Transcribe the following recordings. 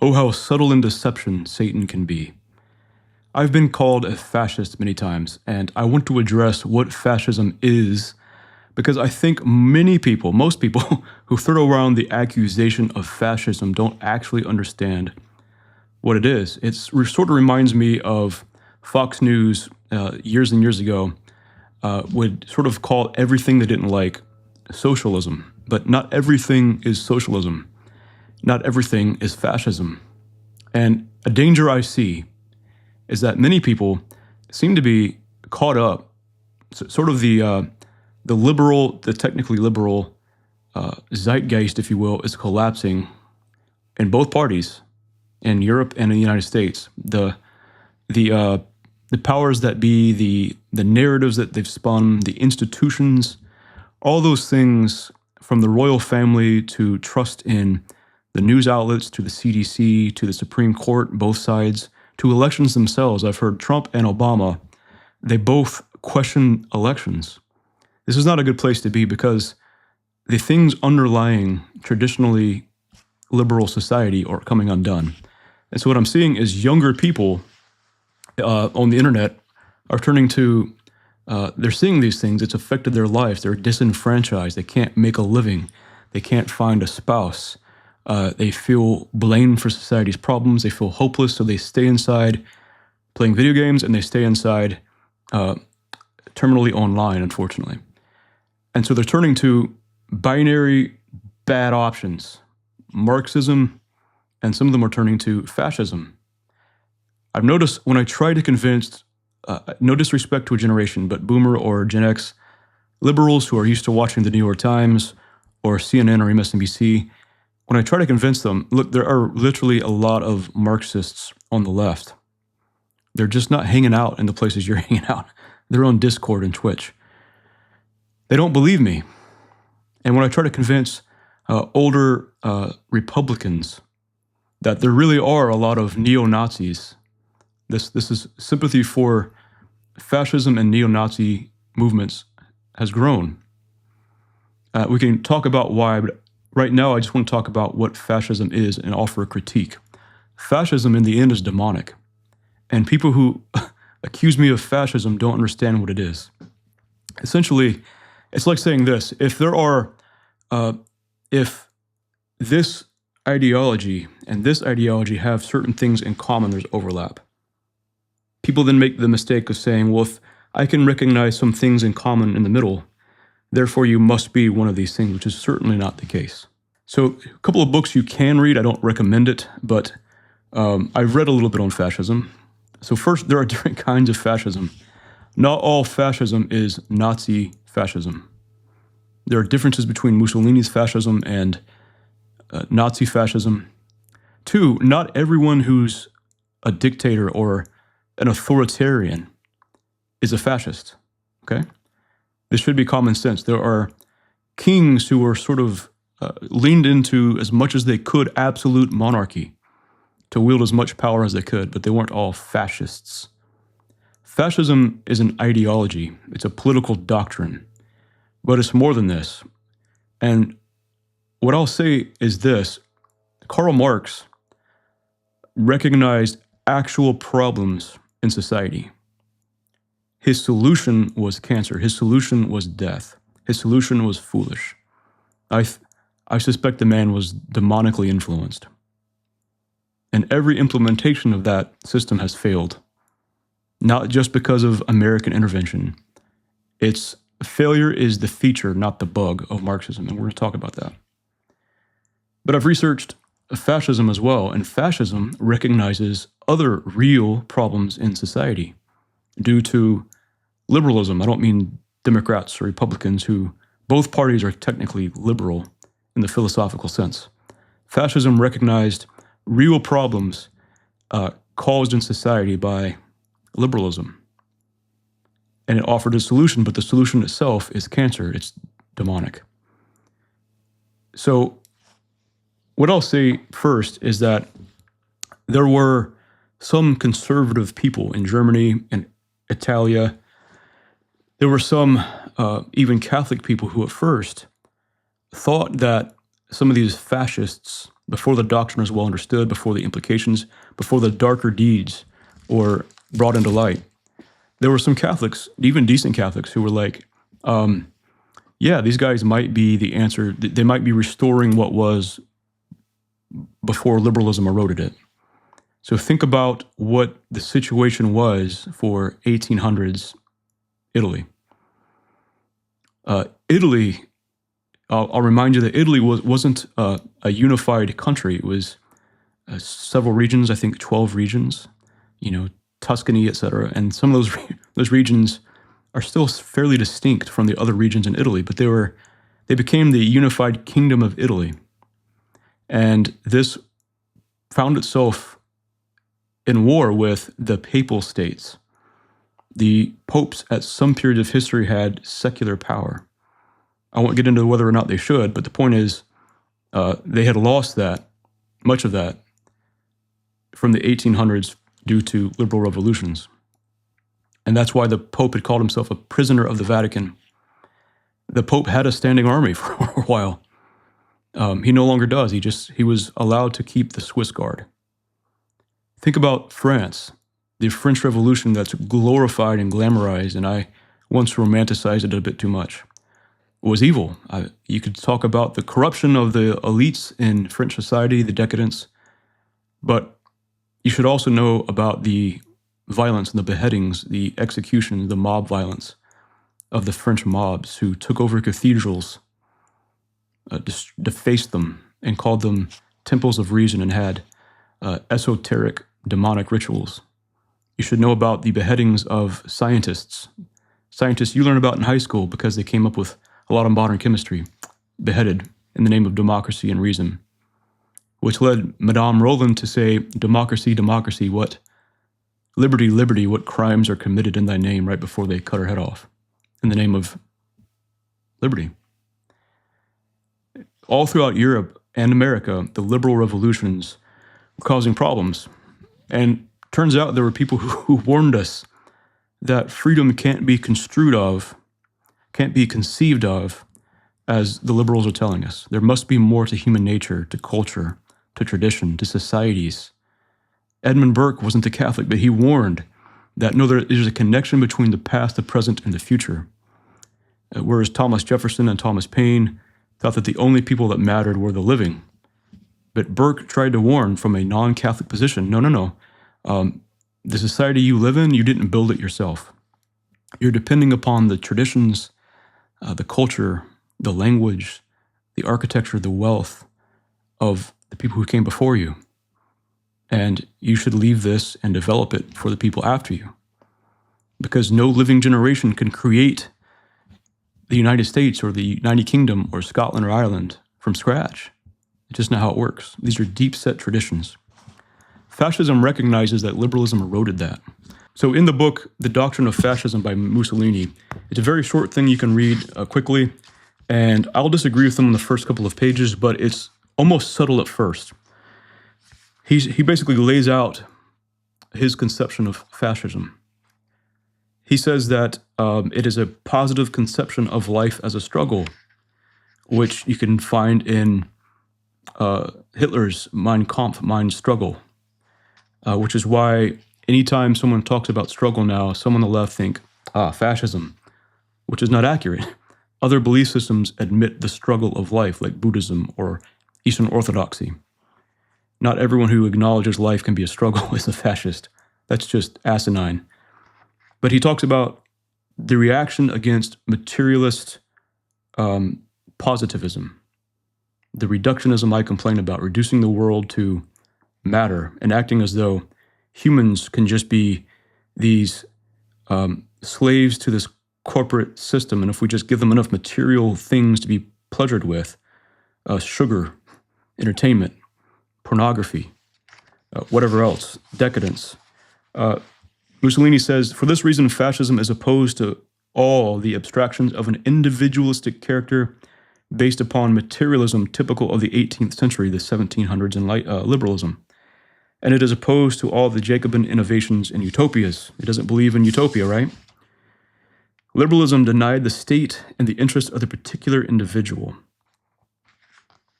Oh, how subtle in deception Satan can be. I've been called a fascist many times, and I want to address what fascism is because I think many people, most people, who throw around the accusation of fascism don't actually understand what it is. It sort of reminds me of Fox News years and years ago would sort of call everything they didn't like socialism, but not everything is socialism. Not everything is fascism. And a danger I see is that many people seem to be caught up, sort of the liberal, the technically liberal zeitgeist, if you will, is collapsing in both parties, in Europe and in the United States. The powers that be, the narratives that they've spun, the institutions, all those things, from the royal family to trust in the news outlets, to the CDC, to the Supreme Court, both sides, to elections themselves. I've heard Trump and Obama, they both question elections. This is not a good place to be because the things underlying traditionally liberal society are coming undone. And so what I'm seeing is younger people on the internet are turning to, they're seeing these things, it's affected their lives, they're disenfranchised, they can't make a living, they can't find a spouse, they feel blamed for society's problems, they feel hopeless, so they stay inside playing video games and they stay inside terminally online, unfortunately. And so they're turning to binary bad options, Marxism, and some of them are turning to fascism. I've noticed when I try to convince, no disrespect to a generation, but Boomer or Gen X liberals who are used to watching the New York Times or CNN or MSNBC, when I try to convince them, look, there are literally a lot of Marxists on the left. They're just not hanging out in the places you're hanging out. They're on Discord and Twitch. They don't believe me. And when I try to convince older Republicans that there really are a lot of neo-Nazis, this is sympathy for fascism and neo-Nazi movements has grown. We can talk about why, but right now I just want to talk about what fascism is and offer a critique. Fascism in the end is demonic. And people who accuse me of fascism don't understand what it is. Essentially, it's like saying this: if this ideology and this ideology have certain things in common, there's overlap. People then make the mistake of saying, well, if I can recognize some things in common in the middle, therefore you must be one of these things, which is certainly not the case. So a couple of books you can read, I don't recommend it, but I've read a little bit on fascism. So first, there are different kinds of fascism. Not all fascism is Nazi fascism. There are differences between Mussolini's fascism and Nazi fascism. Two, not everyone who's a dictator or an authoritarian is a fascist, okay? This should be common sense. There are kings who are sort of leaned into, as much as they could, absolute monarchy to wield as much power as they could, but they weren't all fascists. Fascism is an ideology. It's a political doctrine, but it's more than this. And what I'll say is this: Karl Marx recognized actual problems in society. His solution was cancer. His solution was death. His solution was foolish. I suspect the man was demonically influenced. And every implementation of that system has failed, not just because of American intervention. Its failure is the feature, not the bug, of Marxism, and we're going to talk about that. But I've researched fascism as well, and fascism recognizes other real problems in society due to liberalism. I don't mean Democrats or Republicans, who both parties are technically liberal in the philosophical sense. Fascism recognized real problems caused in society by liberalism. And it offered a solution, but the solution itself is cancer. It's demonic. So what I'll say first is that there were some conservative people in Germany and Italia. There were some even Catholic people who at first thought that some of these fascists, before the doctrine was well understood, before the implications, before the darker deeds were brought into light. There were some Catholics, even decent Catholics, who were like, yeah, these guys might be the answer. They might be restoring what was before liberalism eroded it. So think about what the situation was for 1800s Italy. Italy, I'll remind you that Italy wasn't a unified country. It was several regions, I think 12 regions, Tuscany, etc. And some of those regions are still fairly distinct from the other regions in Italy, but they became the unified kingdom of Italy. And this found itself in war with the papal states. The popes at some period of history had secular power. I won't get into whether or not they should, but the point is they had lost much of that from the 1800s due to liberal revolutions. And that's why the Pope had called himself a prisoner of the Vatican. The Pope had a standing army for a while. He no longer does. He was allowed to keep the Swiss Guard. Think about France, the French Revolution that's glorified and glamorized, and I once romanticized it a bit too much. It was evil. You could talk about the corruption of the elites in French society, the decadence, but you should also know about the violence and the beheadings, the execution, the mob violence of the French mobs who took over cathedrals, defaced them, and called them temples of reason and had esoteric demonic rituals. You should know about the beheadings of scientists you learn about in high school because they came up with a lot of modern chemistry, beheaded in the name of democracy and reason, which led Madame Roland to say, democracy, democracy, what? Liberty, liberty, what crimes are committed in thy name, right before they cut her head off in the name of liberty. All throughout Europe and America, the liberal revolutions were causing problems. And turns out there were people who warned us that freedom can't be conceived of as the liberals are telling us. There must be more to human nature, to culture, to tradition, to societies. Edmund Burke wasn't a Catholic, but he warned that no, there's a connection between the past, the present, and the future. Whereas Thomas Jefferson and Thomas Paine thought that the only people that mattered were the living. But Burke tried to warn from a non-Catholic position, no. The society you live in, you didn't build it yourself. You're depending upon the traditions, the culture, the language, the architecture, the wealth of the people who came before you. And you should leave this and develop it for the people after you. Because no living generation can create the United States or the United Kingdom or Scotland or Ireland from scratch. It's just not how it works. These are deep-set traditions. Fascism recognizes that liberalism eroded that. So in the book, The Doctrine of Fascism by Mussolini, it's a very short thing you can read quickly, and I'll disagree with him in the first couple of pages, but it's almost subtle at first. He basically lays out his conception of fascism. He says that it is a positive conception of life as a struggle, which you can find in Hitler's Mein Kampf, Mein Struggle, which is why anytime someone talks about struggle now, some on the left think, fascism, which is not accurate. Other belief systems admit the struggle of life, like Buddhism or Eastern Orthodoxy. Not everyone who acknowledges life can be a struggle is a fascist. That's just asinine. But he talks about the reaction against materialist positivism, the reductionism I complain about, reducing the world to matter and acting as though humans can just be these slaves to this corporate system. And if we just give them enough material things to be pleasured with, sugar, entertainment, pornography, whatever else, decadence. Mussolini says, for this reason, fascism is opposed to all the abstractions of an individualistic character based upon materialism typical of the 18th century, the 1700s, and liberalism. And it is opposed to all the Jacobin innovations and utopias. It doesn't believe in utopia, right? Liberalism denied the state and the interest of the particular individual.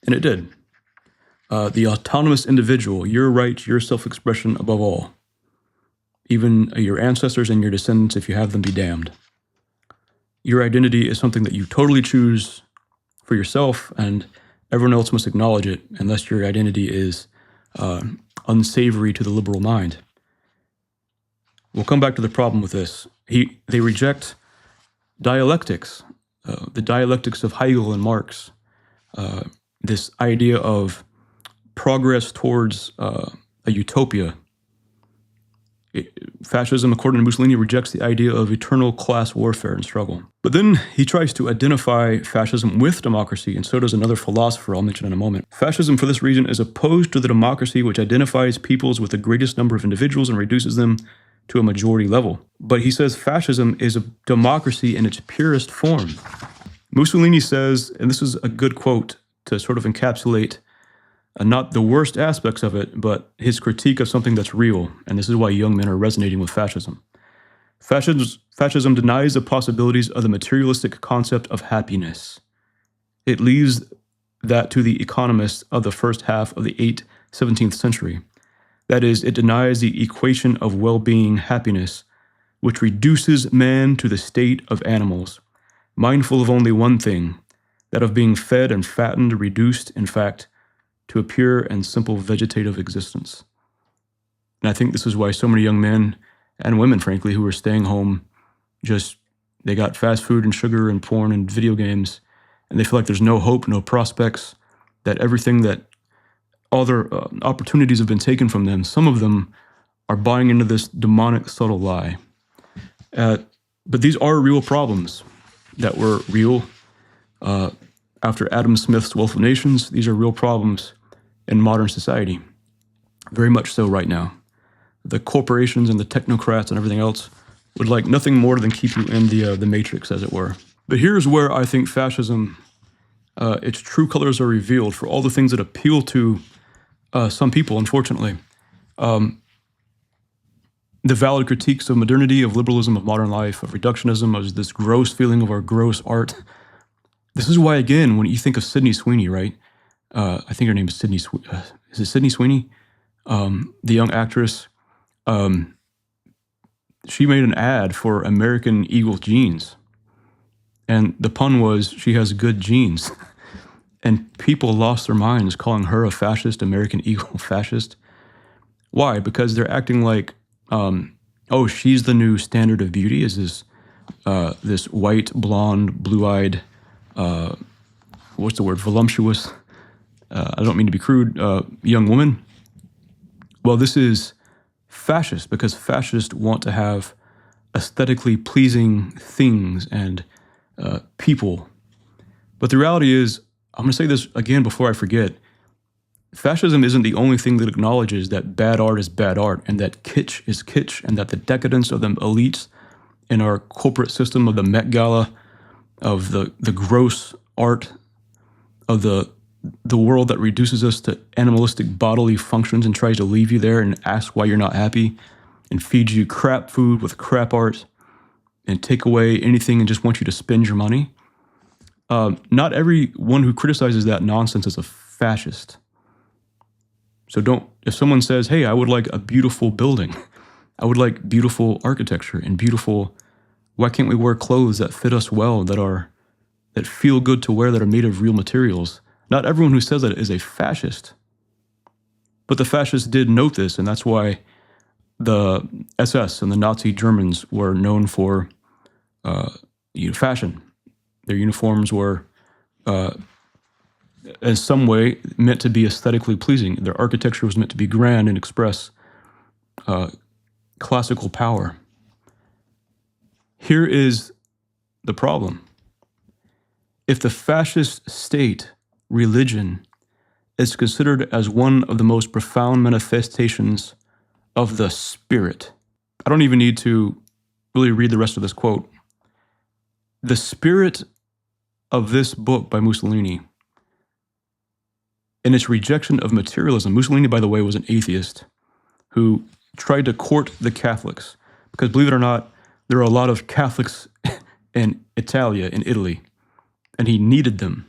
And it did. The autonomous individual, your right, your self-expression above all. Even your ancestors and your descendants, if you have them, be damned. Your identity is something that you totally choose for yourself, and everyone else must acknowledge it unless your identity is unsavory to the liberal mind. We'll come back to the problem with this. They reject dialectics, the dialectics of Hegel and Marx, this idea of progress towards a utopia. Fascism, according to Mussolini, rejects the idea of eternal class warfare and struggle. But then he tries to identify fascism with democracy, and so does another philosopher I'll mention in a moment. Fascism, for this reason, is opposed to the democracy which identifies peoples with the greatest number of individuals and reduces them to a majority level. But he says fascism is a democracy in its purest form. Mussolini says, and this is a good quote to sort of encapsulate not the worst aspects of it, but his critique of something that's real. And this is why young men are resonating with fascism. Fascism denies the possibilities of the materialistic concept of happiness. It leaves that to the economists of the first half of the 17th century. That is, it denies the equation of well-being, happiness, which reduces man to the state of animals, mindful of only one thing, that of being fed and fattened, reduced, in fact, to a pure and simple vegetative existence. And I think this is why so many young men and women, frankly, who are staying home, they got fast food and sugar and porn and video games, and they feel like there's no hope, no prospects, that everything that all their opportunities have been taken from them. Some of them are buying into this demonic, subtle lie. But these are real problems that were real after Adam Smith's Wealth of Nations. These are real problems in modern society, very much so right now. The corporations and the technocrats and everything else would like nothing more than keep you in the matrix, as it were. But here's where I think fascism, its true colors are revealed for all the things that appeal to some people, unfortunately. The valid critiques of modernity, of liberalism, of modern life, of reductionism, of this gross feeling of our gross art. This is why, again, when you think of Sydney Sweeney, right? I think her name is Sydney. Is it Sydney Sweeney? The young actress. She made an ad for American Eagle jeans, and the pun was she has good genes. And people lost their minds calling her a fascist, American Eagle fascist. Why? Because they're acting like, oh, she's the new standard of beauty. Is this white, blonde, blue-eyed, what's the word? Voluptuous. I don't mean to be crude. Young woman. Well, this is fascist because fascists want to have aesthetically pleasing things and people. But the reality is, I'm going to say this again before I forget, fascism isn't the only thing that acknowledges that bad art is bad art and that kitsch is kitsch and that the decadence of the elites in our corporate system of the Met Gala, of the gross art of the world that reduces us to animalistic bodily functions and tries to leave you there and ask why you're not happy and feeds you crap food with crap art and take away anything and just want you to spend your money. Not everyone who criticizes that nonsense is a fascist. So if someone says, hey, I would like a beautiful building, I would like beautiful architecture and why can't we wear clothes that fit us well, that feel good to wear, that are made of real materials? Not everyone who says that is a fascist. But the fascists did note this, and that's why the SS and the Nazi Germans were known for fashion. Their uniforms were, in some way, meant to be aesthetically pleasing. Their architecture was meant to be grand and express classical power. Here is the problem. If the fascist state, religion, is considered as one of the most profound manifestations of the spirit, I don't even need to really read the rest of this quote. The spirit of this book by Mussolini, in its rejection of materialism. Mussolini, by the way, was an atheist who tried to court the Catholics, because believe it or not, there are a lot of Catholics in Italy, and he needed them.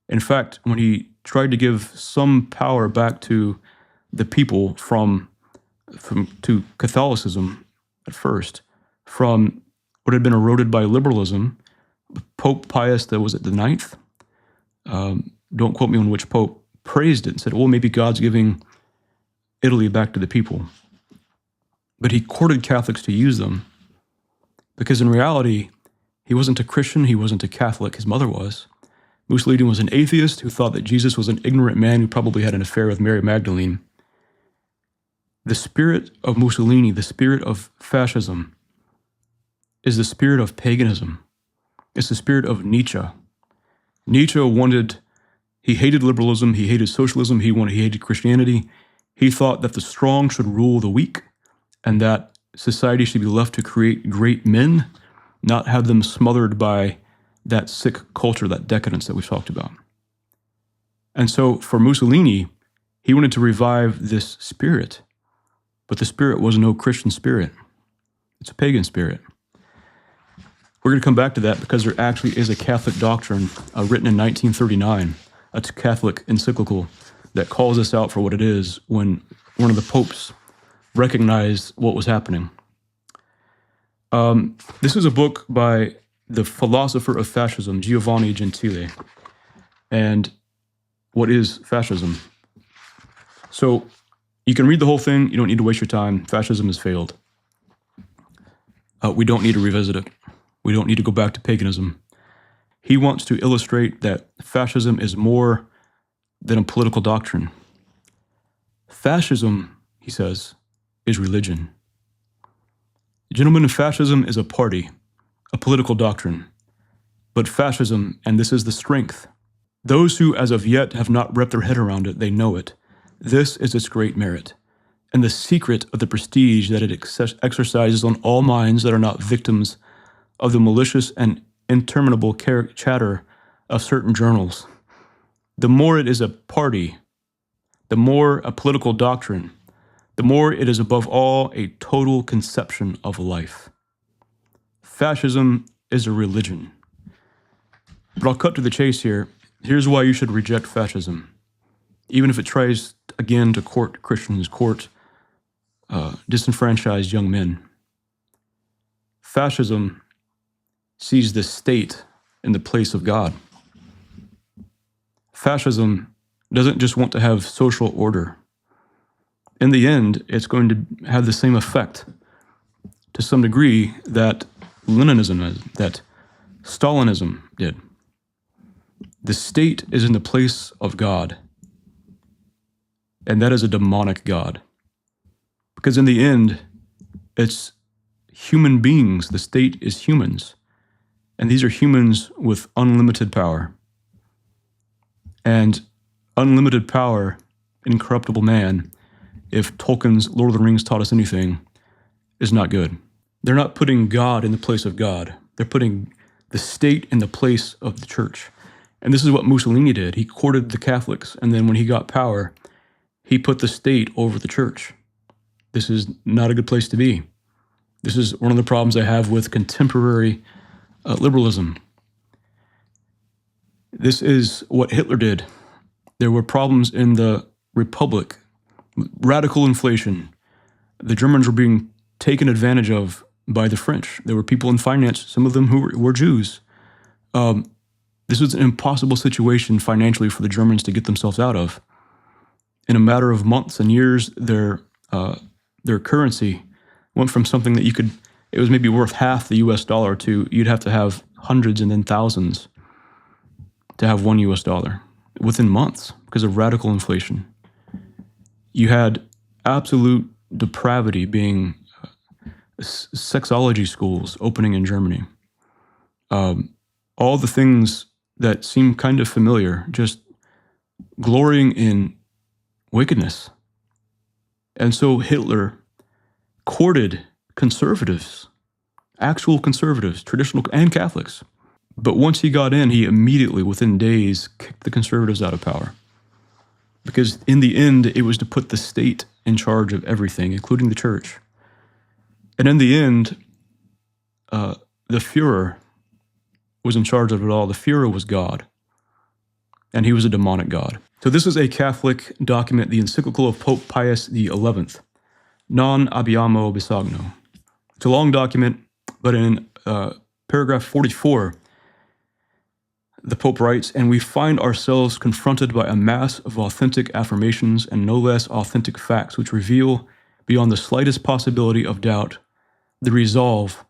In fact, when he tried to give some power back to the people to Catholicism at first, from what had been eroded by liberalism. Pope Pius, that was at the ninth, don't quote me on which pope, praised it and said, well, maybe God's giving Italy back to the people. But he courted Catholics to use them, because in reality, he wasn't a Christian, he wasn't a Catholic, his mother was. Mussolini was an atheist who thought that Jesus was an ignorant man who probably had an affair with Mary Magdalene. The spirit of Mussolini, the spirit of fascism, is the spirit of paganism. It's the spirit of Nietzsche. Nietzsche he hated liberalism, he hated socialism, he hated Christianity. He thought that the strong should rule the weak, and that society should be left to create great men, not have them smothered by that sick culture, that decadence that we've talked about. And so for Mussolini, he wanted to revive this spirit, but the spirit was no Christian spirit. It's a pagan spirit. We're going to come back to that because there actually is a Catholic doctrine written in 1939, a Catholic encyclical that calls us out for what it is when one of the popes recognized what was happening. This is a book by the philosopher of fascism, Giovanni Gentile. And what is fascism? So you can read the whole thing. You don't need to waste your time. Fascism has failed. We don't need to revisit it. We don't need to go back to paganism. He wants to illustrate that fascism is more than a political doctrine. Fascism, he says, is religion. Gentlemen, fascism is a party, a political doctrine. But fascism, and this is the strength, those who as of yet have not wrapped their head around it, they know it. This is its great merit, and the secret of the prestige that it exercises on all minds that are not victims of the malicious and interminable chatter of certain journals. The more it is a party, the more a political doctrine, the more it is above all a total conception of life. Fascism is a religion. But I'll cut to the chase here. Here's why you should reject fascism, even if it tries again to court Christians, court disenfranchised young men. Fascism sees the state in the place of God. Fascism doesn't just want to have social order. In the end, it's going to have the same effect to some degree that Leninism, that Stalinism did. The state is in the place of God, and that is a demonic God. Because in the end, it's human beings. The state is humans. And these are humans with unlimited power. And unlimited power, incorruptible man, if Tolkien's Lord of the Rings taught us anything, is not good. They're not putting God in the place of God. They're putting the state in the place of the church. And this is what Mussolini did. He courted the Catholics, and then when he got power, he put the state over the church. This is not a good place to be. This is one of the problems I have with contemporary liberalism. This is what Hitler did. There were problems in the Republic, radical inflation. The Germans were being taken advantage of by the French. There were people in finance, some of them who were Jews. This was an impossible situation financially for the Germans to get themselves out of. In a matter of months and years, their currency went from something that it was maybe worth half the US dollar to you'd have to have hundreds and then thousands to have $1 US within months because of radical inflation. You had absolute depravity being sexology schools opening in Germany. All the things that seem kind of familiar, just glorying in wickedness. And so Hitler courted conservatives, actual conservatives, traditional and Catholics. But once he got in, he immediately, within days, kicked the conservatives out of power. Because in the end, it was to put the state in charge of everything, including the church. And in the end, the Führer was in charge of it all. The Führer was God. And he was a demonic God. So this is a Catholic document, the encyclical of Pope Pius XI, Non Abbiamo Bisogno. It's a long document, but in paragraph 44, the Pope writes, "And we find ourselves confronted by a mass of authentic affirmations and no less authentic facts which reveal, beyond the slightest possibility of doubt, the resolve,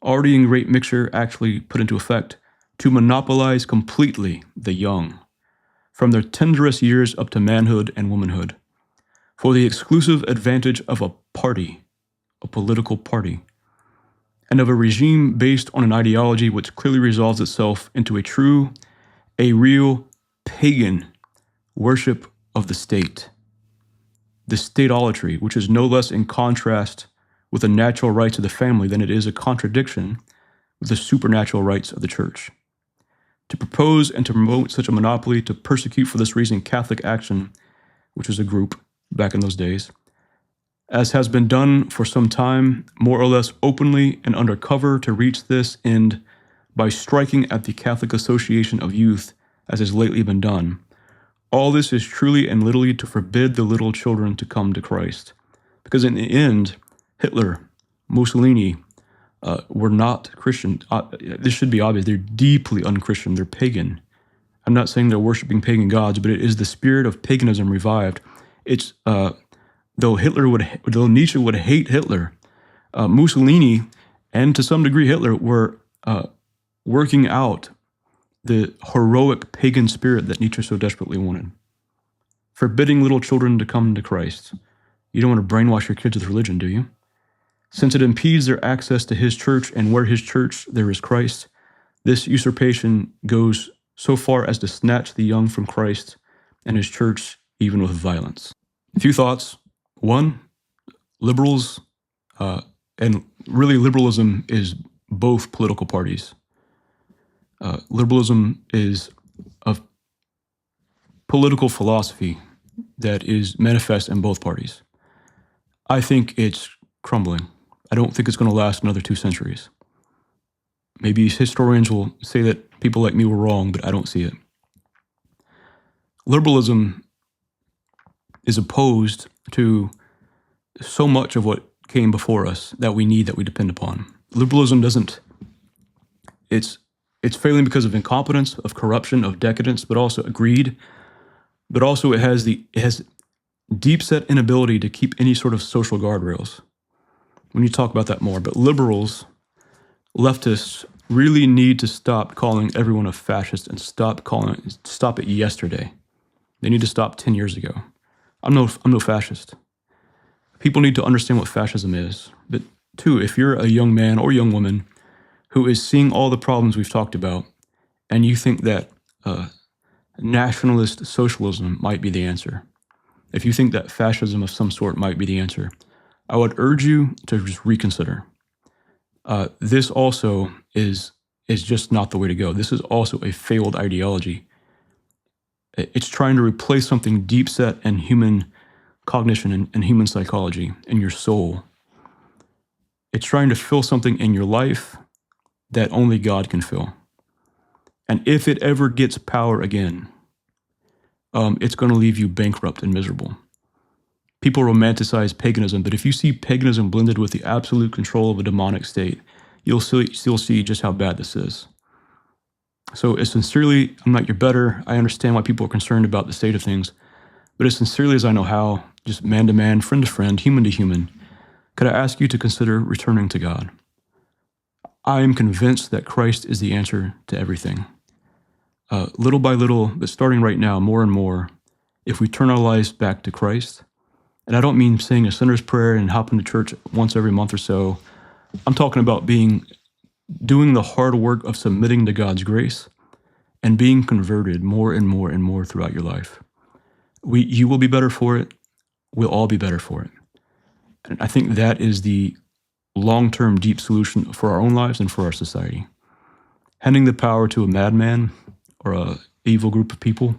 already in great mixture actually put into effect, to monopolize completely the young, from their tenderest years up to manhood and womanhood, for the exclusive advantage of a party, a political party, and of a regime based on an ideology which clearly resolves itself into a real pagan worship of the state idolatry, which is no less in contrast with the natural rights of the family than it is a contradiction with the supernatural rights of the church. To propose and to promote such a monopoly, to persecute for this reason Catholic Action, which was a group back in those days, as has been done for some time, more or less openly and under cover, to reach this end by striking at the Catholic Association of Youth, as has lately been done. All this is truly and literally to forbid the little children to come to Christ. Because in the end, Hitler, Mussolini, were not Christian. This should be obvious. They're deeply unchristian. They're pagan. I'm not saying they're worshiping pagan gods, but it is the spirit of paganism revived. It's though Nietzsche would hate Hitler, Mussolini, and to some degree Hitler, were working out the heroic pagan spirit that Nietzsche so desperately wanted. Forbidding little children to come to Christ. You don't want to brainwash your kids with religion, do you? Since it impedes their access to his church, and where his church, there is Christ, this usurpation goes so far as to snatch the young from Christ and his church, even with violence. A few thoughts. One, liberals, and really liberalism is both political parties. Liberalism is a political philosophy that is manifest in both parties. I think it's crumbling. I don't think it's going to last another 2 centuries. Maybe historians will say that people like me were wrong, but I don't see it. Liberalism is opposed to so much of what came before us that we need, that we depend upon. Liberalism doesn't, it's failing because of incompetence, of corruption, of decadence, but also greed. But also it has deep-set inability to keep any sort of social guardrails. We need to talk about that more. But liberals, leftists, really need to stop calling everyone a fascist and stop it yesterday. They need to stop 10 years ago. I'm no fascist. People need to understand what fascism is. But two, if you're a young man or young woman who is seeing all the problems we've talked about, and you think that nationalist socialism might be the answer, if you think that fascism of some sort might be the answer, I would urge you to just reconsider. This also is just not the way to go. This is also a failed ideology. It's trying to replace something deep set in human cognition and human psychology, in your soul. It's trying to fill something in your life that only God can fill. And if it ever gets power again, it's going to leave you bankrupt and miserable. People romanticize paganism, but if you see paganism blended with the absolute control of a demonic state, you'll still see just how bad this is. So as sincerely, I'm not your better. I understand why people are concerned about the state of things, but as sincerely as I know how, just man to man, friend to friend, human to human, could I ask you to consider returning to God? I am convinced that Christ is the answer to everything. Little by little, but starting right now, more and more, if we turn our lives back to Christ, and I don't mean saying a sinner's prayer and hopping to church once every month or so. I'm talking about doing the hard work of submitting to God's grace and being converted more and more and more throughout your life. You will be better for it. We'll all be better for it. And I think that is the long-term deep solution for our own lives and for our society. Handing the power to a madman or a evil group of people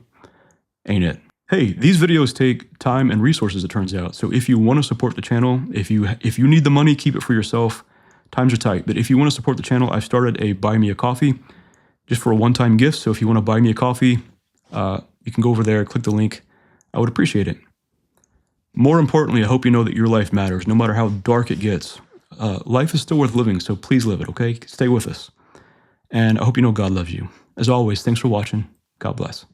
ain't it. Hey, these videos take time and resources, it turns out. So if you want to support the channel, if you need the money, keep it for yourself. Times are tight. But if you want to support the channel, I've started a Buy Me a Coffee just for a one-time gift. So if you want to buy me a coffee, you can go over there, click the link. I would appreciate it. More importantly, I hope you know that your life matters, no matter how dark it gets. Life is still worth living, so please live it, okay? Stay with us. And I hope you know God loves you. As always, thanks for watching. God bless.